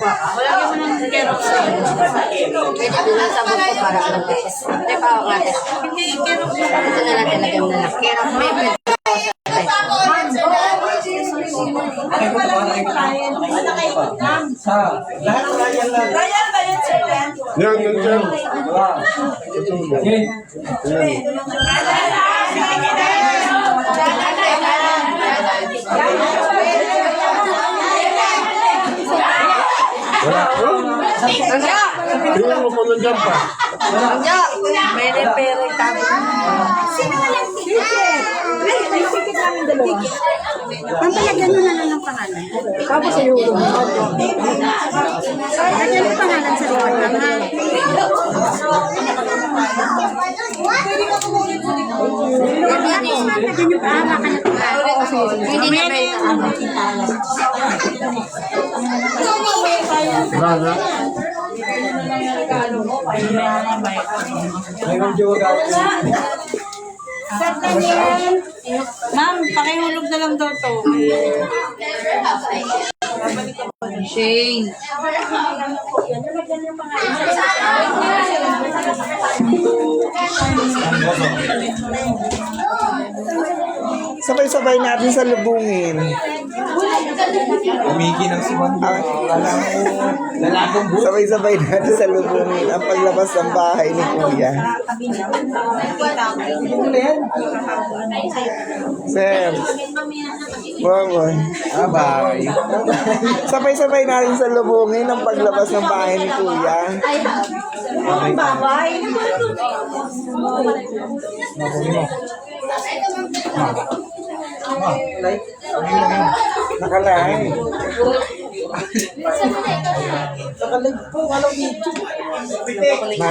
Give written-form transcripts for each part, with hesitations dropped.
Wala mo ng kerok sa iyo. Pwede mo lang sabon ko para mag-test. Hindi pa ako natin. Hindi, kerok sa Ito na natin lagyan na lang. Kerok may pwede. Tingnan mo kung nandiyan pa. may repere tabi. Sino walang ticket? Ay, may ticket namin dalawa. Pampalagyan mo na lang ng pangalan. Tapos sa euro. Lagyan mo pangalan sa likod lang, ha? Lagyan yung pangalan ka na pangalan. Hindi na pwede. Rana. Ma'am, pakihulog na lang daw to. Shane. Sabay-sabay natin sa lubungin. Umigi ng siwan. Sabay-sabay natin sa lubungin ang paglabas ng bahay ni Kuya. Sir. Boy. Bye. Sabay-sabay natin sa lubungin ang paglabas ng bahay ni Kuya. Nakalay. Mahal naman.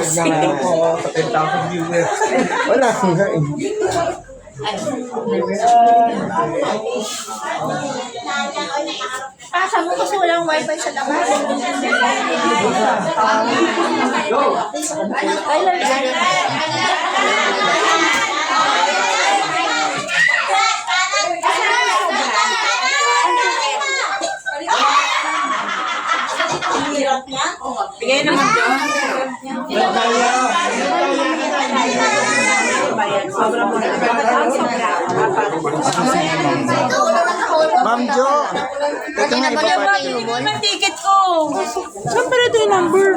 Sa 10,000 viewers. Wala nga eh. Pasa mo kasi walang wifi sa labas. Bigay naman dyan. Sobrang mo. Ma'am Jo, ito nga ipapay. Ang ticket ko. Saan pala ito yung number?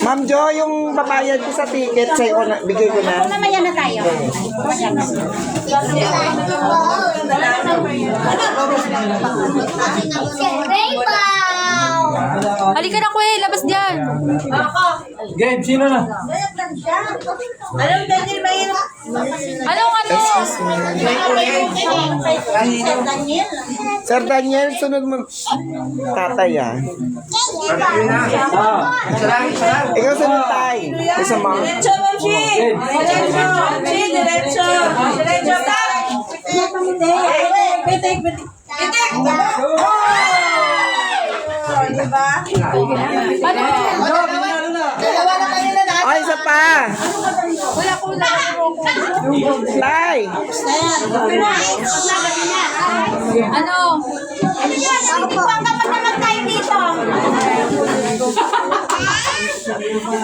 Ma'am Jo, yung papayad ko sa ticket, sa'yo ko na, bigay ko na. Mamaya na tayo. Halika na, Kuya. Labas diyan. Game, sino na? Alam, Daniel, mahirap. Anong ano? Sir Daniel, sunod mo. Tatay ah. Ikaw sunod tay. Isa mo. Diretso, Ma'am Shi. Diretso. Shi, diretso. Diretso, tay. Pitik, pitik. Pitik. Diba? Ano? Dalawa na kayo na lahat. Ay, isa pa. Tay. Ano? Pang dapat naman tayo dito.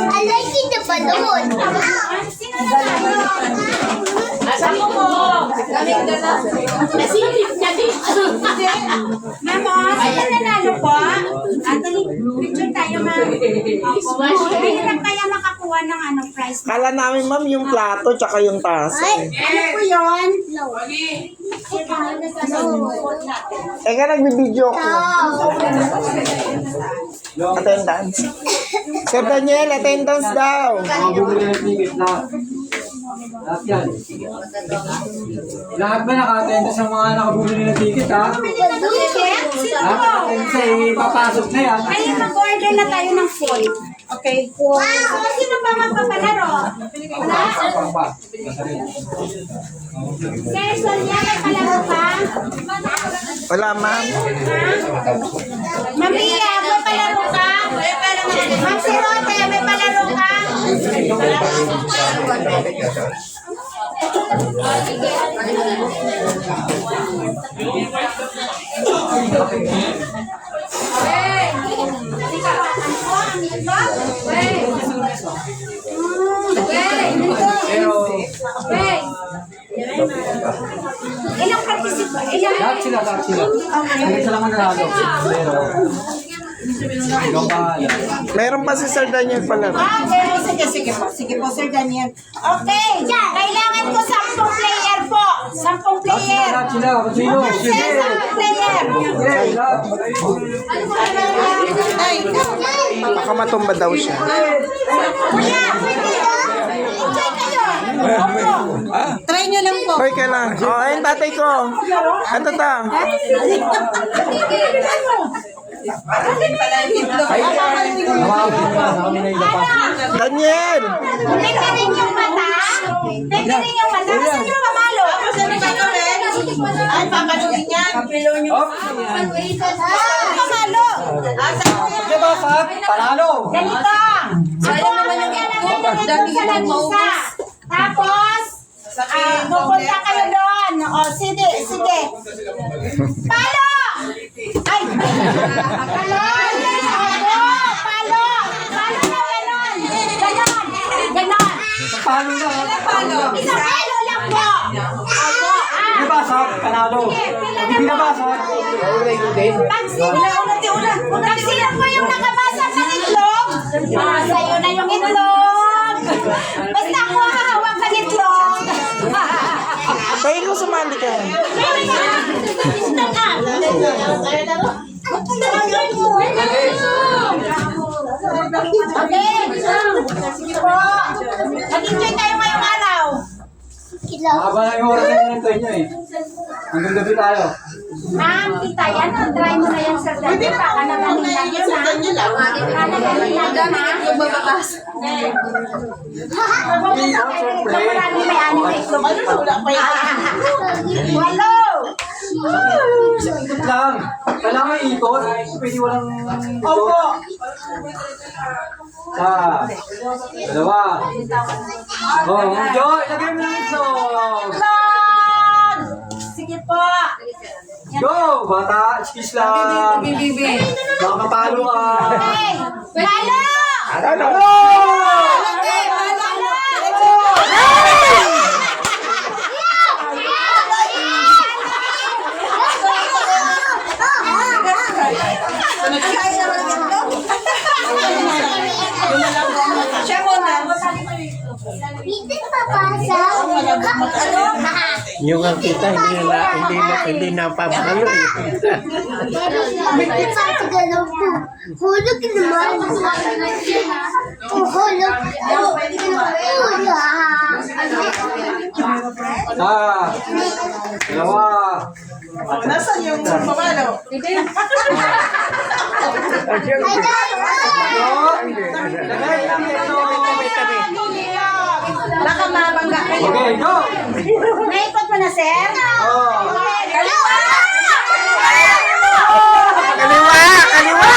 I like it the balloon. Sino na tayo? Asa mo mo? Galing ka na. Nasilip niya dito. Mama, sino nanalo po? Anthony, picture tayo, ma'am. Hindi lang kaya makakuha ng prize. Kala namin ma'am yung plato tsaka yung taso. Ay, ano po yun? Eka, nagbibideo ko. Attendance. Sir Daniel, attendance daw. Bumili ng ticket lahat. Lahat yan. Lahat ba naka-attend sa mga nakabumili ng ticket, ha? Ticket? Sino Lahat po? naka-attend sa ipapasok na yan. Ay, mag-order na tayo ng food. Okay. Wow! Sino pa magpapalaro? Wala? Sir Sonia, may palaro ka? Wala ma'am. Ma'am Mia, may palaro ka? Ma'am Sirote, may palaro ka? Hey! Pero, Ilang participant? Ilang? lahat sila. Hindi sila mananalo. Pero, ikaw ba? Meron pa si Sir Daniel pala. Sige po, Sir Daniel. Okay, kailangan ko 10 player po. 10 player. Lahat sila. Kung sino? Sige. 10 player. Okay, lahat. Baka matumba daw siya. Kuya, pwede enjoy kayo. Opo. Try nyo lang po. Hoy, kailan? Oh, ayun tatay ko. Ito ta. Daniel! Pwede rin yung mata. Pwede rin yung mata. Kasi yung mamalo. Ay, papaluin yan. Op! Mamalo. Diba, Sab? Panalo! Ganito. Ako naman yung isa. Tapos, pupunta kayo doon. O, sige. Palo! Ay! Palo! Palo! Palo na ganon. Ganon. Palo na. Isang palo lang po. Opo. Diba, Sab? Panalo. Hindi na ba, Sab? Pag sila po yung nakabasag ng itlog, sa'yo na yung itlog. Basta ako hahawak ng itlog. Tayo ko sumali ka. Okay. Sige po. Mag-enjoy tayo ngayong araw. Haba na yung oras na hinintay nyo eh. Hanggang gabi tayo. Ma'am, kita yan. Try mo na yan sa dati. Baka nagaling lang yun, ha? Baka nagaling lang yun, ha? Ito marami may ani na itlog. Walo! Ikot lang. Kailangan ikot. Pwede walang ikot. Opo. Dalawa. Oh, Jo, ilagay mo lang itlog. Itlog! Sige po. Go! Bata, skis lang. Baka mapalo ka. Okay. Palo! Ano? Siya muna. Yung ang kita, hindi na papalo eh. Hulog naman. Hulog. Dalawa. Nasaan yung pamalo? Lagay lang itlog. Baka mabangga kayo. Okay, go! Naikot mo na, sir? Oh. Kaliwa! Kaliwa!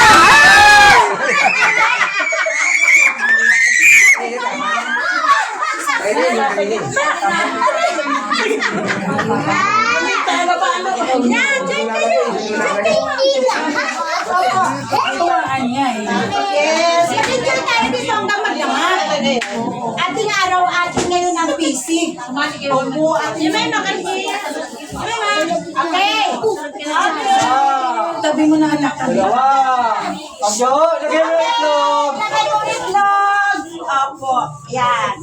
Yan, dyan kayo. Yes. Mag-enjoy tayo dito hanggang maglamat. Ating araw, ating ngayon ang PC. Opo, ating may makanhiya. Okay. Tabi mo na anak. Dalawa. Jo, lagay mo itlog. Lagay mo itlog. Opo. Yan.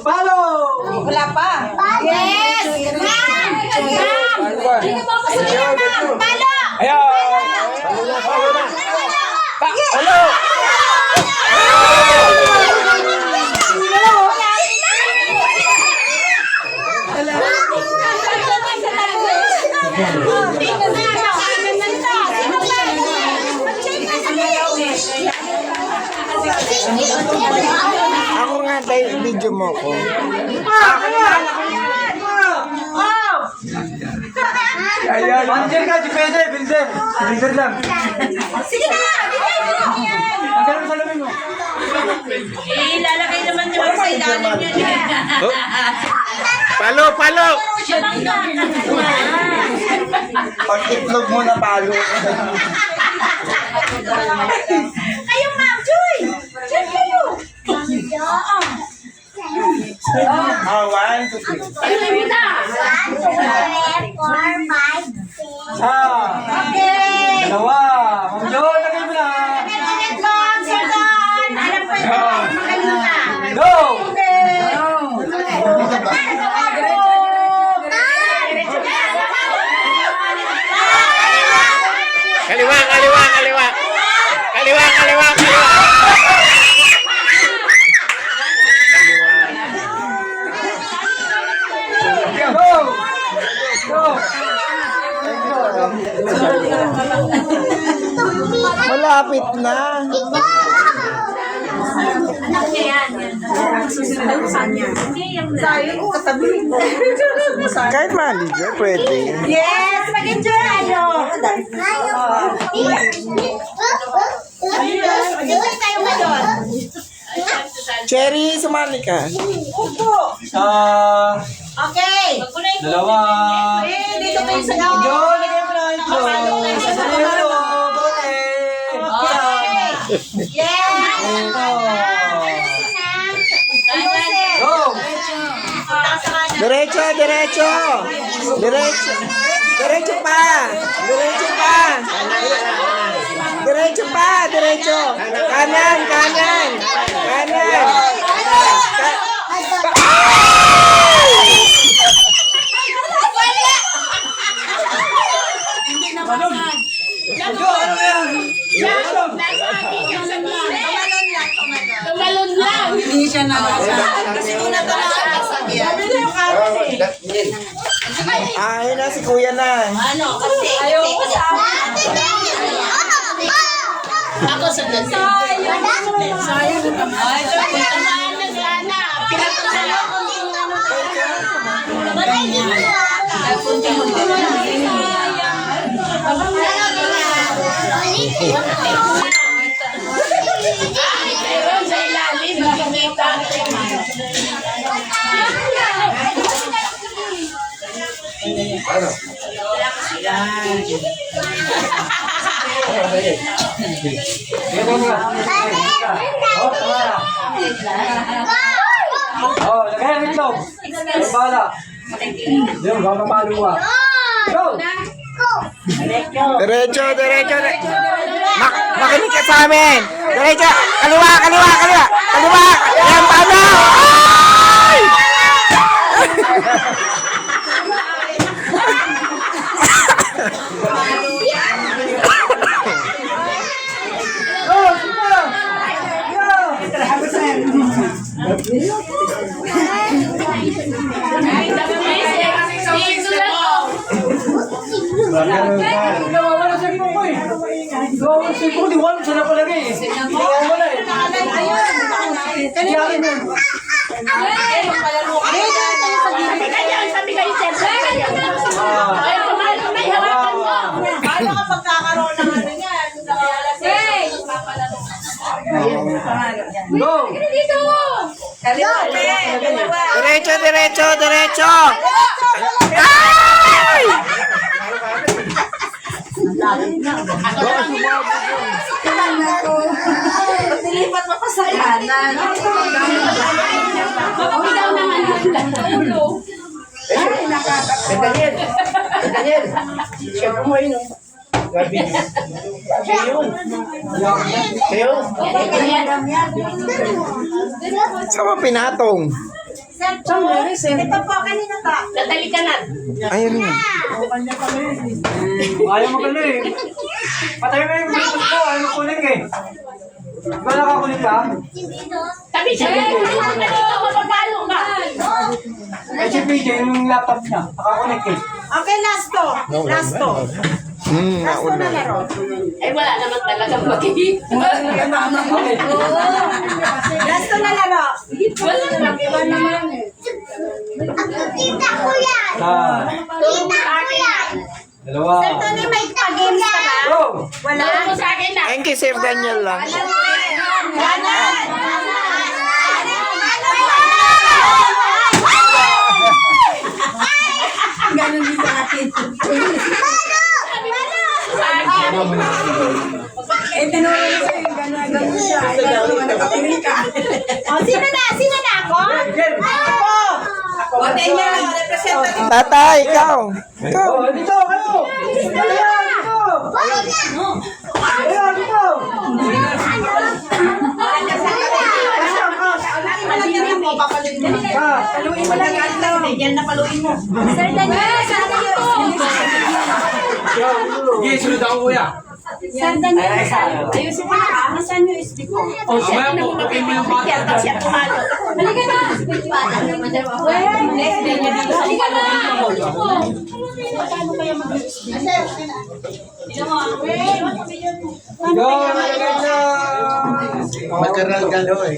Palo! Wala pa. Yes. Ma'am. Ma'am. Palo. Ano? Ako nga tayo, video mo ko. Manager ka, defender, builder. Builder lang. Sige na. Ang ganun sa lamin mo. Ilalagay naman niya sa ilalim niya. Palo! Pag itlog mo na palo. Kayo, ma'am, Joy. Diyan kayo. Patuloy mo na. 1, 2, 3, 4, 5, 6. Okay. Dalawa. Ma'am Jo, lagay mo na. Ulit po, Sir Don. Alam ko ito. Magaling ka. Go! Kaliwa, kaliwa, kaliwa. Kaliwa, kaliwa, kaliwa. Go! Go! Malapit na. Kahit maligo, pwede. Yes, mag-enjoy tayo. Mag-enjoy tayo ngayon. Cherry, sumali ka. Upo. Okay. Dalawa. Eh, dito kayo sa Ma'am Jo, loob. lagay mo na ito. Sasali mo ito. Okay. Yes. Go! Diretso, diretso. Diretso. Diretso pa. Diretso pa. Diretso pa, diretso. Kanan, kanan. Kanan. Ma'am Jo, ano yan? Tumalon lang. Ayun na, si kuya na. Ako sa nasa. Sayang. Ay, tamaan na sana. Pinatuloy ako yung Ay, meron sa ilalim. Nakikita. Oh, lagay ang itlog. Ay, bahala. Yung, gawang paluwa. Go! Diretso, diretso. Makinig ka sa amin. Diretso. Kaliwa, kaliwa, kaliwa. Kaliwa. Yan, paano? Ay! Nawawala sa ipong ko eh. Nawawala sa ipong ko. Di wala siya na palagay eh. Nawawala eh. Kaya akin yun. Sabi kayo, sir. Ay, kumay, hawakan mo. Paano ka pagkakaroon ng ano yan? Go! Diretso, diretso, diretso. Ay! Dilipat mo pa sa kanan. Ikaw naman ang ulo. Daniel. Daniel. Siyempre mo yun. Grabe. Siya yun. Saan mo pinatong? Ito po, kanina to. Natali ka na. Ayun yun. Ayaw magaling eh. Patay mo yung gusto ko. Ayaw makuling eh. Ba nakakuling ka? Sabi siya, dito mapapalo ka. Ay si PJ yung laptop niya. Nakakuling eh. Okay, last to. Last to. Last to na laro. Ay, wala naman talagang mag-hit. Last to na laro. Wala naman. Kita ko yan! Tulong mo sa akin na. Dalawa. Sir Tony, may pa-games ka ba? Go! Wala. Tulong mo sa akin na. Thank you, Sir Daniel lang. Ganon. Ganon din sa akin. Eh, tinuro niya sa'yo yung gano'n siya. Ay, gano'n, nakapiling ka. O, sino na? Sino na? Ako? Game! Ako! Tatay, ikaw. Ikaw. Oh, dito, kayo! Ayan, dito! Paluin mo lang yan daw. Yan na paluin mo. Sir Daniel, sana yun. Sige, sunod ako kuya. Sir Daniel, ayusin mo na. Nasaan yung SD ko? O, siya na muna kayo yung bata. Tapos siya pumalo. Halika na. Next day niya dito sa pumalo. Paano kaya mag-SD? Go, nalagay na! Maternal ka daw eh.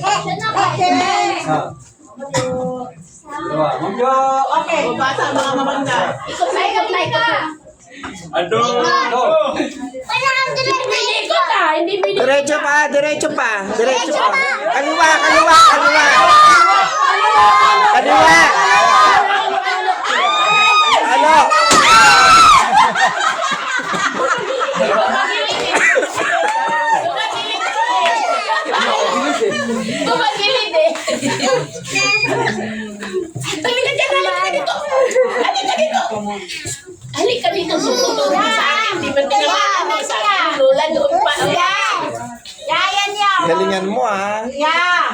Manggo! Okay. Bata mga mamanda. Ikot ka. Ano? Diretso pa, diretso pa. Diretso pa. Kaliwa, kaliwa, kaliwa. Kaliwa. Ano? Tumagilid eh. Halika dyan, halika dito. Halika dito. Halika dito, susunod sa akin. Di ba tinamaan mo sa akin? Lola, doon pa. Yan yan. Galingan mo ah. Yeah.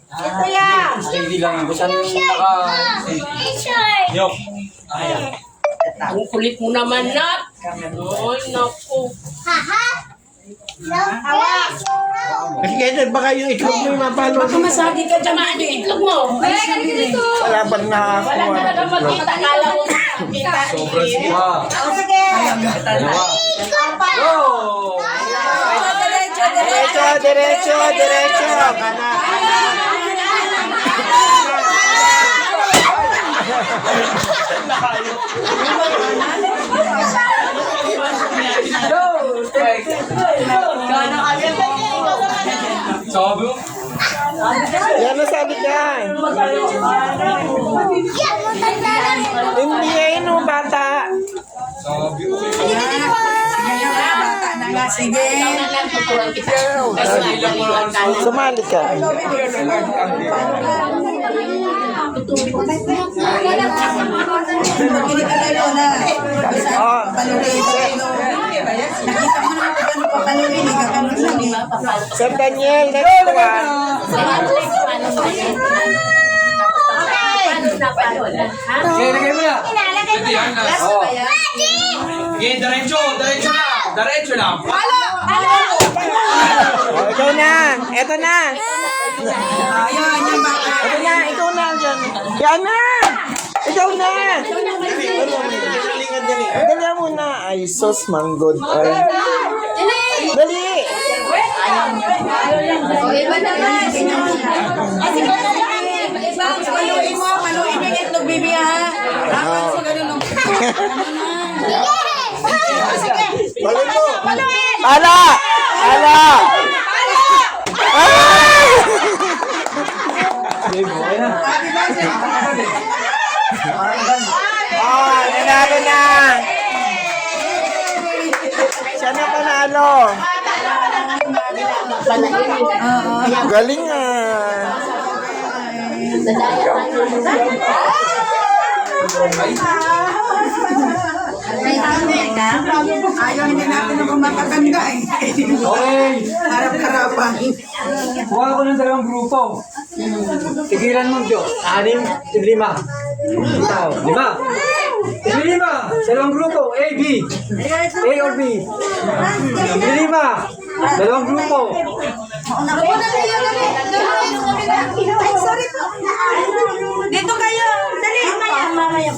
Ito yan. Hindi lang ako saan naka... Yok. Ang kulit mo naman, Nat. Ay, naku. Hawak. Kasi kaya baka yung itlog mo yung mapalo. Baka masagi ka dyan, ano yung itlog mo? Wala pa na ako. Wala talaga magkita. Kala mo makita. Sobrang siya. O, sige. Dalawa. Go! Diretso, diretso, diretso. Kanan. Sabi mo? Yan na sabi ka. Hindi yan o bata. Sabi mo. Sige. Sumali ka. Oh. Sir Daniel, next one. Okay, lagay mo na. Ito yan na. Oo. Okay, diretso. Diretso na. Diretso na. Oh, ikaw na. Eto na. Ito na, ikaw na dyan. Yan na. Ikaw na. Dali mo na. Ay, sos, manggod. Ay. Dali. Paluin yung itlog, baby, ha? Balik mo. Ala! Ala! Ay! Ah, nanalo na! Siya na panalo! Galing ah! Ayaw hindi natin ako makatanda eh. Okay. Harap-harapan. Kuha ko ng dalawang grupo. Tigilan mo, Jo. 6, 5. Ikaw, 5. 5. Dalawang grupo. A, B. A or B. 5. Dalawang grupo. Ay, sorry po. Dito kayo. Dali. Mamaya,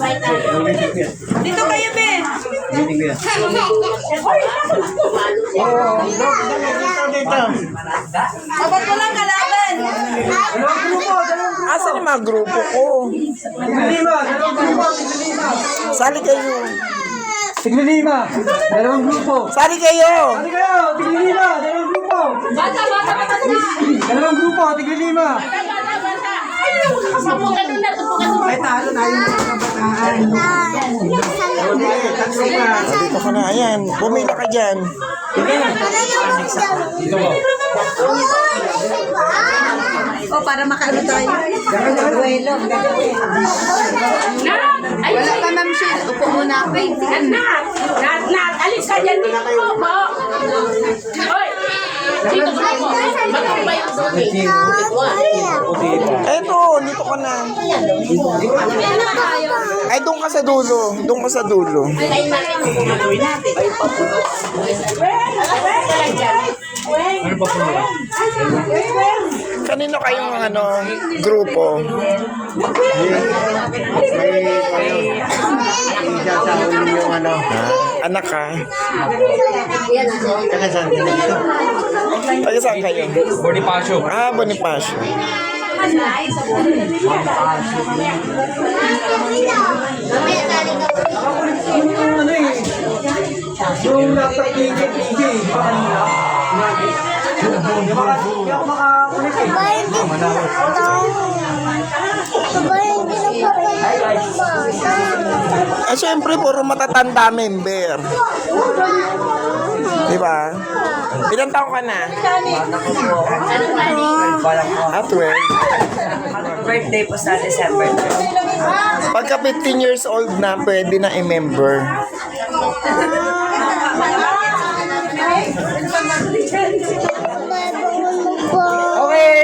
dito kayo, Ben. Abot ko lang kalaban. Dalawang grupo. Asan yung mga grupo ko? 5. Dalawang grupo. 5. Sali kayo! Tigli 5. Dalawang grupo. Sali kayo! Ano kayo? Tigli 5. Dalawang grupo. Bata. Dalawang grupo. Tigli 5. Tupo ka doon na, tupo ka doon. Ay, talo tayo ng mga kabataan. Dito ka na, ayan. Bumila ka dyan. Dito mo. O, para makaano tayo. Buwelo. Ay, Wala pa, Ma'am Shell. Upo muna ako eh. Nat, alis ka dyan dito po. Hoy, dito po. Magkakabay ang suki. Eto, dito ka na. Ay, doon ka sa dulo. Doon ka sa dulo. Kanino kayong grupo? Anak ka? Taga saan kayo? Bonifacio. Ah, Bonifacio. Yung laptop ni PJ, pa kanina. Hindi ako makakulit eh. Eh, syempre, puro matatanda member. Diba? Ilang taon ka na? Ah, 12. Birthday po sa December 2. Pagka 15 years old na, pwede na i-member. Okay!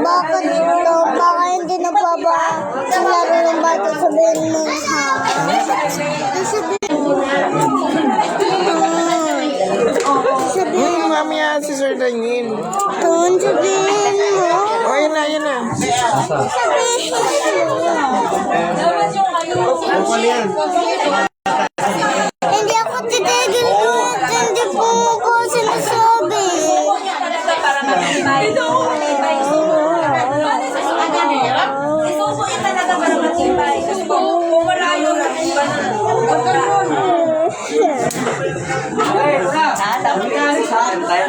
Bakit ito? Baka hindi na baba. Laro ng bata sabihin mo ha. Mamaya si Sir Daniel. Doon sabihin mo. Oh, yun na, yun na. Sabihin mo. Hindi ako titigil kahit hindi po ko sinasabi.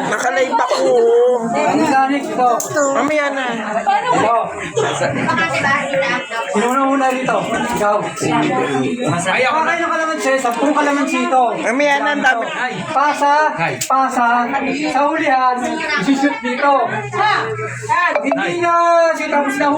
Nakalive ako. Mechanic ito. Mamaya na. Ito. Sino na una dito? Ikaw. Ay, ako kayo ng kalamansi. 10 kalamansi ito. Mamaya na, ang dami. Pasa. Sa hulihan, isushoot dito. Hindi na siya tapos na